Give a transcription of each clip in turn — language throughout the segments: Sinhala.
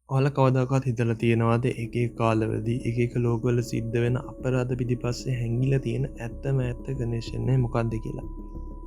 ඔයාලා කවදාකවත් හිතලා තියෙනවද එක එක කාලවලදී එක එක ලෝකවල සිද්ධ වෙන අපරාධ පිටිපස්සේ හැංගිලා තියෙන ඇත්තම ඇත්ත කනේෂන් එක මොකක්ද කියලා.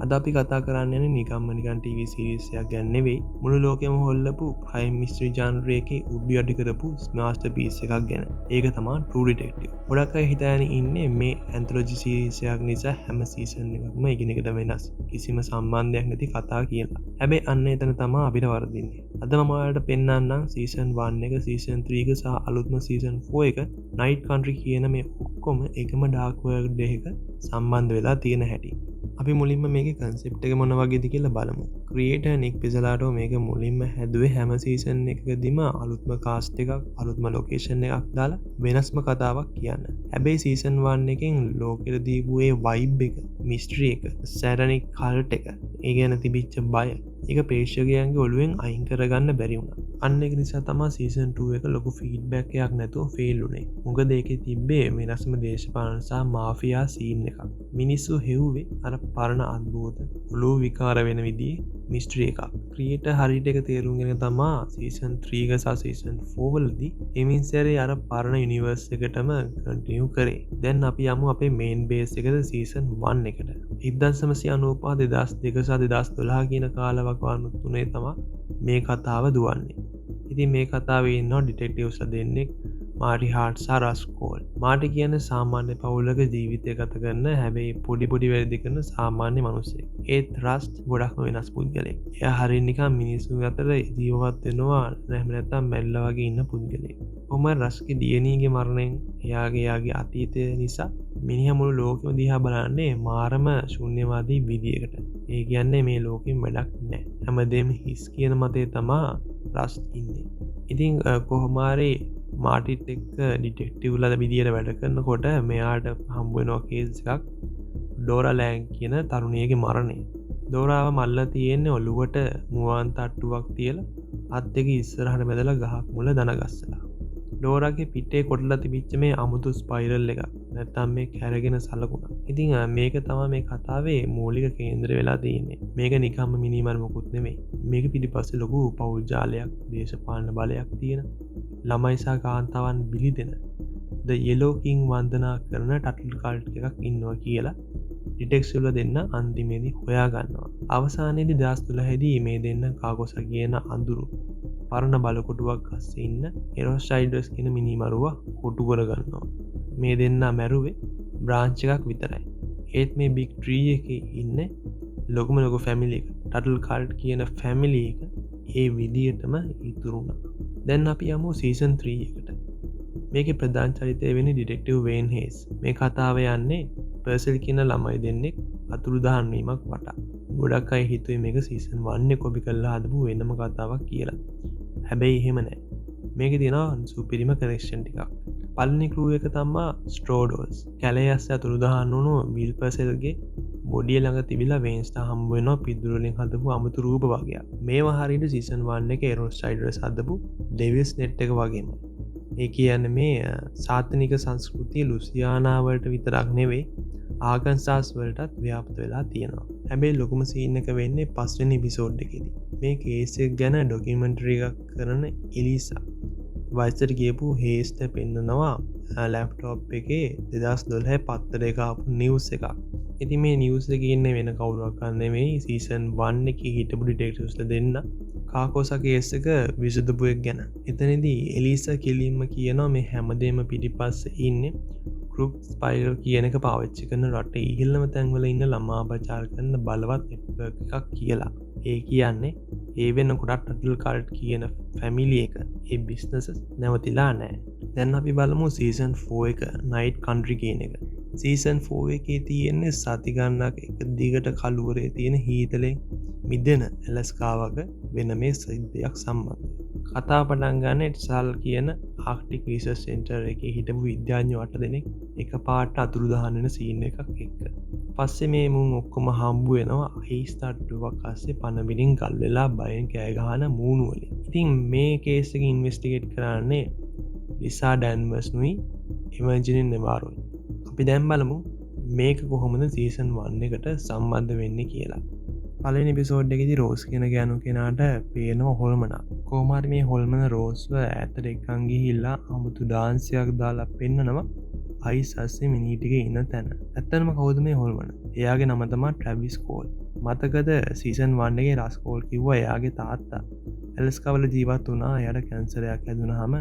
අද අපි කතා කරන්න යන්නේ නිකම්ම නිකන් ටීවී සීරීස් එකක් ගැන නෙවෙයි, මුළු ලෝකෙම හොල්ලපු ක්‍රයිම් මිස්ටරි ජානර් එකේ උඩු යටි කරපු මාස්ටර්පීස් එකක් ගැන. ඒක තමයි True Detective. ගොඩක් අය හිතාගෙන ඉන්නේ මේ ඇන්තොලොජි සීරීස් එකක් නිසා හැම සීසන් එකක්ම එකිනෙකට වෙනස්, කිසිම සම්බන්ධයක් නැති කතා කියලා. හැබැයි අන්න එතන තමයි අපිට වරදින්නේ. අද මම ඔයාලට පෙන්නන්නම් සීසන් 1 එක, සීසන් 3 එක සහ අලුත්ම සීසන් 4 එක නයිට් කන්ට්‍රි කියන මේ ඔක්කොම එකම ඩාර්ක් වර්ල්ඩ් එකක සම්බන්ධ වෙලා තියෙන හැටි. අපි මුලින්ම මේක කන්සෙප්ට් එක මොන වගේද කියලා බලමු. ක්‍රියේටර් නික් පිසලාටෝ මේක මුලින්ම හැදුවේ හැම සීසන් එකකදීම අලුත්ම කාස්ට් එකක්, අලුත්ම ලොකේෂන් එකක් දාලා වෙනස්ම කතාවක් කියන්න. හැබැයි සීසන් 1 එකෙන් ලෝකෙට දීපු ඒ වයිබ් එක, මිස්ටරි එක, සැරනික් කල්ට් එක, ඒ ගැන තිබිච්ච බය, ඒක ප්‍රේක්ෂකයන්ගේ ඔළුවෙන් අයින් කරගන්න බැරි වුණා. අන්න ඒක නිසා තමයි සීසන් 2 එක ලොකු ෆීඩ්බැක් එකක් නැතුව ෆේල් වුණේ. මොකද ඒකේ තිබ්බේ වෙනස්ම දේශපාලන සහ මාෆියා සීන් එකක්. මිනිස්සු හෙව්වේ අර පරණ අද්භූත ඔළුව විකාර වෙන විදිහේ මිස්ටරි එකක්. ක්‍රියේටර් හරියට එක තේරුම් ගෙන තමයි සීසන් 3 එක සහ සීසන් 4 වලදී එමින්සරේ අර පරණ යුනිවර්ස් එකටම කන්ටිනියු කරේ. දැන් අපි යමු අපේ මේන් බේස් එකට සීසන් 1 එකට. 1995 2002 සහ 2012 කියන කාලවකවානු තුනේ තමයි මේ කතාව දුවන්නේ. ඉතින් මේ කතාවේ ඉන්නවා ඩිටෙක්ටිව්ස්ලා දෙන්නෙක්, මාටි හාට් සහ රස්කෝල්. මාටි කියන්නේ සාමාන්‍ය පවුලක ජීවිතය ගත කරන හැබැයි පොඩි වැරදි කරන සාමාන්‍ය මිනිහෙක්. ඒත් රස්ට් ගොඩක්ම වෙනස් පුද්ගලෙක්. එයා හරිය නිකන් මිනිස්සුන් අතර ජීවත් වෙනවා නැත්නම් මැරිලා වගේ ඉන්න පුද්ගලෙක්. කොහොම රස්ගේ දියණියගේ මරණයෙන් එයාගේ අතීතය නිසා මිනිහා මුළු ලෝකෙම දිහා බලන්නේ මාරම ශූන්‍යවාදී විදියකට. ඒ කියන්නේ මේ ලෝකෙම වැඩක් නැහැ, හැමදේම හිස් කියන මතේ තමයි රස්ට් ඉන්නේ. ඉතින් කොහොම හරි මාටිත් එක්ක ඩිටෙක්ටිව්ලා විදියට වැඩ කරනකොට මෙයාට හම්බ වෙනවා කේස් එකක්, ඩෝරා ලෑන් කියන තරුණියගේ මරණය. ඩෝරාව මල්ලා තියෙන්නේ ඔළුවට මුවන් තට්ටුවක් තියලා අත් දෙක ඉස්සරහට බැදලා ගහක් මුල දන ගස්සලා. ඩෝරාගේ පිටේ කොටලා තිබිච්ච මේ අමුතු ස්පයිරල් එක නැත්තම් මේ කැරගෙන සලකුණා. ඉතින් මේක තමයි මේ කතාවේ මූලික කේන්දර වෙලා තියෙන්නේ. මේක නිකම්ම මිනිමර මොකුත් නෙමෙයි. මේක පිටිපස්සේ ලොකු පෞල් ජාලයක්, දේශපාලන බලයක් තියෙන, ළමයි සහ කාන්තාවන් බිලි දෙන ද යෙලෝ කිං වන්දනා කරන ටටල් කල්ට් එකක් ඉන්නවා කියලා ඩිටෙක්ටිව්ලා දෙන්න අන්තිමේදී හොයා ගන්නවා. අවසානයේදී 2013 දී මේ දෙන්න කාගොසා කියන අඳුරු පරණ බලකොටුවක් අස්සේ ඉන්න හෙරොස්ටයිඩර්ස් කියන මිනිමරුවා කොටු කරගන්නවා. මේ දෙන්න මැරුවේ බ්‍රාන්ච් එකක් විතරයි. ඒත් මේ බිග් ට්‍රී එකේ ඉන්න ලොකුම ලොකු ෆැමිලි එක, ටටල් කල්ට් කියන ෆැමිලි එක ඒ විදියටම ඉතුරු වුණා. දැන් අපි යමු සීසන් 3 එකට. මේකේ ප්‍රධාන චරිතය වෙන්නේ ඩිටෙක්ටිව් වේන් හේස්. මේ කතාව යන්නේ පර්සල් කියන ළමයි දෙන්නෙක් අතුරුදහන් වීමක් වටා. ගොඩක් අය හිතුවේ මේක සීසන් 1 එක කොපි කරලා හදපු වෙනම කතාවක් කියලා. හැබැයි එහෙම නෑ. මේකේ තියෙනවා සුපිරිම කනෙක්ෂන් ටිකක්. පළවෙනි ක්ලූ එක තමයි ස්ට්‍රෝඩෝල්ස්. කැලේ ඇස්සේ අතුරුදහන් වුණු විල් පර්සල්ගේ බොඩිය ළඟ තිබිලා වේන්ස්ට හම්බ වෙනවා පිදුරු වලින් හදපු අමුතු රූප වර්ගයක්. මේවා හරියට සීසන් 1 එකේ එරොස්ටයිඩර්ස් හදපු ඩෙවිල්ස් නෙට් එක වගේම. ඒ කියන්නේ මේ සාතනික සංස්කෘතිය ලුසියානා වලට විතරක් නෙවෙයි, ආගන්සාස් වලටත් ව්‍යාප්ත වෙලා තියෙනවා. හැබැයි ලොකුම සීන් එක වෙන්නේ 5 වෙනි එපිසෝඩ් එකේදී. මේ කේස් එක ගැන ඩොකියුමන්ටරි එකක් කරන එලිසා වයසට ගියපු හේස්ට පෙන්නනවා ලැප්ටොප් එකේ 2012 පත්තරයක ආපු නිවුස් එකක්. ඉතින් මේ නිවුස් එකේ ඉන්නේ වෙන කවුරක්වත් නෙමෙයි, සීසන් 1 එකේ හිටපු ඩිටෙක්ටිව්ස්ලා දෙන්න කාකෝසා කේස් එක විසඳපු එක ගැන. එතනදී එලිසා කෙලින්ම කියනවා මේ හැමදේම පිටිපස්සේ ඉන්නේ ගෲප් ස්පයිරල් කියන එක පාවිච්චි කරන රටේ ඉහළම තැන්වල ඉන්න ළමා අපචාර කරන බලවත් නෙට්වර්ක් එකක් කියලා. ඒ කියන්නේ ඒ වෙනකොට ටටල් කල්ට් කියන ෆැමිලි එක ඒ බිස්නස් නැවතිලා නැහැ. දැන් අපි බලමු සීසන් 4 එක නයිට් කන්ට්‍රි කියන එක. සීසන් 4 එකේ තියෙන්නේ සති ගණනක් එක දිගට කළුවරේ තියෙන හීතලෙන් මිදෙන ඇලස්කාවක වෙන මේ සිද්ධියක් සම්බන්ධ. කතාව පටන් ගන්න එට්සල් කියන ආක්ටික් රිසර්ච් සෙන්ටර් එකේ හිටපු විද්‍යාඥයෝ 8 දෙනෙක් එකපාරට අතුරුදහන් වෙන සීන් එකක් එක්ක. පස්සේ මේ මුන් ඔක්කොම හම්බ වෙනවා අයිස් තට්ටුවක් අස්සේ පනබිලින් ගල් වෙලා බයෙන් කෑ ගහන මූණු වලින්. ඉතින් මේ කේස් එක ඉන්වෙස්ටිගේට් කරන්නේ ලිසා ඩැන්වර්ස්නුයි ඉමර්ජින් නෙවාරෝයි. අපි දැන් බලමු මේක කොහොමද සීසන් 1 එකට සම්බන්ධ වෙන්නේ කියලා. පලවෙනි එපිසෝඩ් එකේදී රෝස් කියන ගෑනු කෙනාට පේනවා හොල්මනක්. කොහොම හරි මේ හොල්මන රෝස්ව ඈතට එක්කන් ගිහිල්ලා අමුතු ඩාන්සයක් දාලා පෙන්නනවා අයිස් අස්සේ මිනී ටික ඉන්න තැන. ඇත්තටම කවුද මේ හොල්මන? එයාගේ නම තමයි ට්‍රැවිස් කෝල්. මතකද සීසන් 1 එකේ රස්කෝල් කිව්වා එයාගේ තාත්තා ඇලස්කා වල ජීවත් වුණා. එයාට කැන්සරයක් හැදුනහම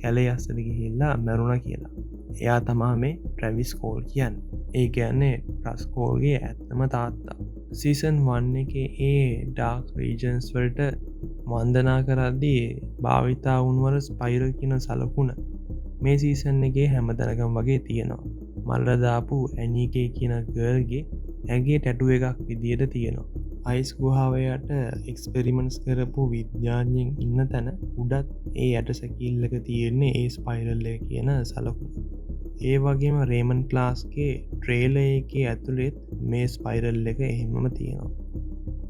කැලේ අස්සට ගිහිල්ලා මැරුණා කියලා. එයා තමයි මේ ට්‍රැවිස් කෝල් කියන්නේ. ඒ කියන්නේ රස්කෝල්ගේ ඇත්තම තාත්තා. සීසන් 1 එකේ ඒ ඩාර්ක් රීජන්ස් වලට වන්දනා කරද්දී භාවිතා වුණවර ස්පයිරල් කියන සලකුණ මේ සීසන් එකේ හැම තැනකම වගේ තියෙනවා. මල්ල දාපු ඇනිකේ කියන ගර්ල්ගේ ඇගේ ටැටුව එකක් විදියට තියෙනවා. අයිස් ගුහාවයට එක්ස්පෙරිමෙන්ට්ස් කරපු විද්‍යාඥයෙන් ඉන්න තැන උඩත් ඒ යට සැකිල්ලක තියෙන්නේ ඒ ස්පයිරල් එක කියන සලකුණ. ඒ වගේම රේමන් ක්ලාස්ගේ ට්‍රේලර් එකේ ඇතුළෙත් මේ ස්පයිරල් එක එහෙමම තියෙනවා.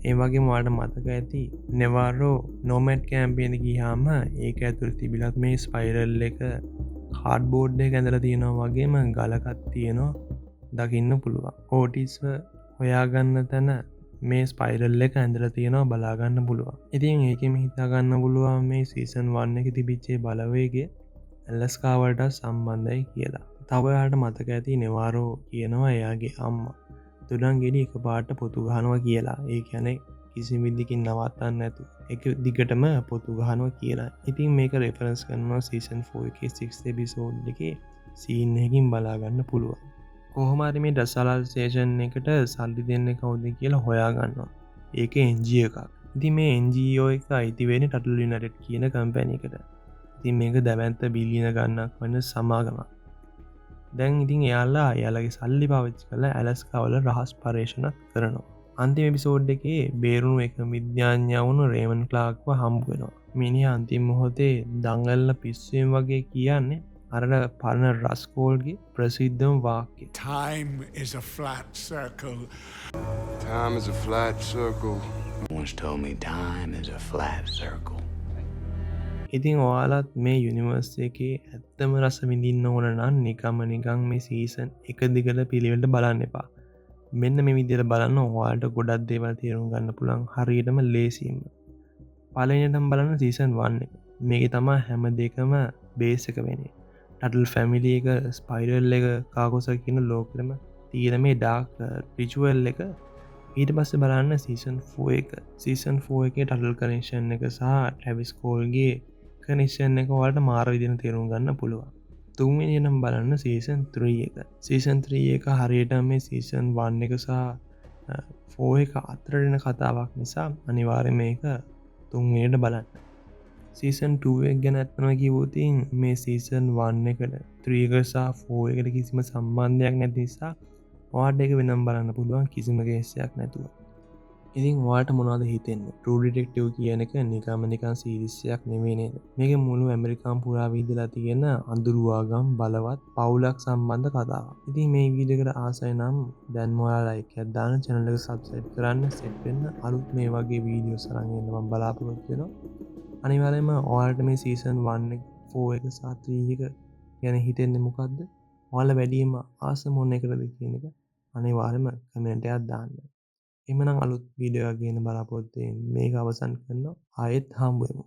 ඒ වගේම ඔයාලට මතක ඇති නෙවාරෝ නොමැඩ් කැම්පේන් එක ගියාම ඒක ඇතුළේ තිබිලත් මේ ස්පයිරල් එක කාඩ්බෝඩ් එක ඇඳලා තියෙනවා වගේම ගලකත් තියෙනවා දකින්න පුළුවන්. ඕටිස්ව හොයාගන්න තැන මේ ස්පයිරල් එක ඇඳලා තියෙනවා බලාගන්න පුළුවන්. ඉතින් ඒකෙම හිතාගන්න පුළුවන් මේ සීසන් 1 එකේ තිබිච්ච බලවේගය ඇලස්කාවට සම්බන්ධයි කියලා. තව එයාට මතක ඇති නෙවාරෝ කියනවා එයාගේ අම්මා තුඩන් ගෙඩි එක පාට පොතු ගහනවා කියලා. ඒ කියන්නේ කිසි විදිහකින් නවත්තන්න නැතු එක දිගටම පොතු ගහනවා කියලා. ඉතින් මේක රෙෆරන්ස් කරනවා සීසන් 4 එකේ 6th එපිසෝඩ් එකේ සීන් එකකින් බලා ගන්න පුළුවන්. කොහොම හරි මේ ඩසලාල් ස්ටේෂන් එකට සල්ලි දෙන්නේ කවුද කියලා හොයා ගන්නවා. ඒක NGO එකක්. ඉතින් මේ NGO එක අයිති වෙන්නේ ටටල් යුනයිටඩ් කියන කම්පැනි එකට. ඉතින් මේක දැවැන්ත බිලියන ගණනක් වන සමාගමක්. දැන් ඉතින් එයාලා එයාලගේ සල්ලි පාවිච්චි කරලා ඇලස්කාවල රහස් පර්යේෂණයක් කරනවා. අන්තිම එපිසෝඩ් එකේ බේරුණු එක විද්‍යාඥයා වුණු රේමන් ක්ලාර්ක්ව හම්බ වෙනවා. මිනිහා අන්තිම මොහොතේ දඟලන පිස්සුවෙන් වගේ කියන්නේ අර පරණ රස්කෝල්ගේ ප්‍රසිද්ධම වාක්‍යය. Time is a flat circle. Time is a flat circle. Once told me time is a flat circle. ඉතින් ඔයාලත් මේ යුනිවර්ස් එකේ ඇත්තම රස විඳින්න ඕන නම් නිකන් මේ සීසන් එක දිගට පිළිවෙලට බලන්න එපා. මෙන්න මේ විදිහට බලන්න ඔයාලට ගොඩක් දේවල් තේරුම් ගන්න පුළුවන් හරියටම ලේසියෙන්ම. පළවෙනියටම බලන්න සීසන් 1 එක. මේකේ තමයි හැම දෙයකම බේස් එක වෙන්නේ. ටටල් ෆැමිලි එක ස්පයිරල් එක කාගොස කියන ලෝකෙම තියෙන මේ ඩාර්ක් රිචුවල් එක. ඊට පස්සේ බලන්න සීසන් 4 එක. සීසන් 4 එකේ ටටල් කනෙක්ෂන් එක සහ ට්‍රැවිස් කෝල්ගේ කනෙක්ෂන් එක ඔයාලට මාර විදිහට තේරුම් ගන්න පුළුවන්. තුන්වෙනි නම් බලන්න සීසන් 3 එක. සීසන් 3 එක හරියට මේ සීසන් 1 එක සහ 4 එක අතරට එන කතාවක් නිසා අනිවාර්යයෙන් මේක තුන්වෙනියට බලන්න. සීසන් 2 එක ගැන අත්නම කිව්වොත් මේ සීසන් 1 එකට 3 එක සහ 4 එකට කිසිම සම්බන්ධයක් නැති නිසා ඔයාලට ඒක වෙනම බලන්න පුළුවන් කිසිම කේසයක් නැතුව. ඉතින් ඔයාලට මොනවද හිතෙන්නේ? True Detective කියන එක නිකන් සීරීස් එකක් නෙවෙයි නේද? මේක මුළු ඇමරිකාව පුරා විදලා තියෙන අඳුරුවාගම් බලවත් පවුලක් සම්බන්ධ කතාවක්. ඉතින් මේ වීඩියෝ එකට ආසයි නම් දැන්ම ඔයාලා ලයික් එකක් දාන්න, channel එක subscribe කරන්න, set වෙන්න. අලුත් මේ වගේ වීඩියෝස් අරන් එන්න මම බලාපොරොත්තු වෙනවා. අනිවාර්යයෙන්ම ඔයාලට මේ season 1 එක 4 එක සහ 3 එක ගැන හිතෙන්නේ මොකද්ද? ඔයාලා වැඩිම ආස මොන එකටද කියන එක අනිවාර්යයෙන්ම කමෙන්ට් එකක් දාන්න. එhmenan අලුත් වීඩියෝ එකක් ගේන්න බලාපොරොත්තු වෙන්නේ. මේක අවසන් කරනවා. ආයෙත් හම්බ වෙමු.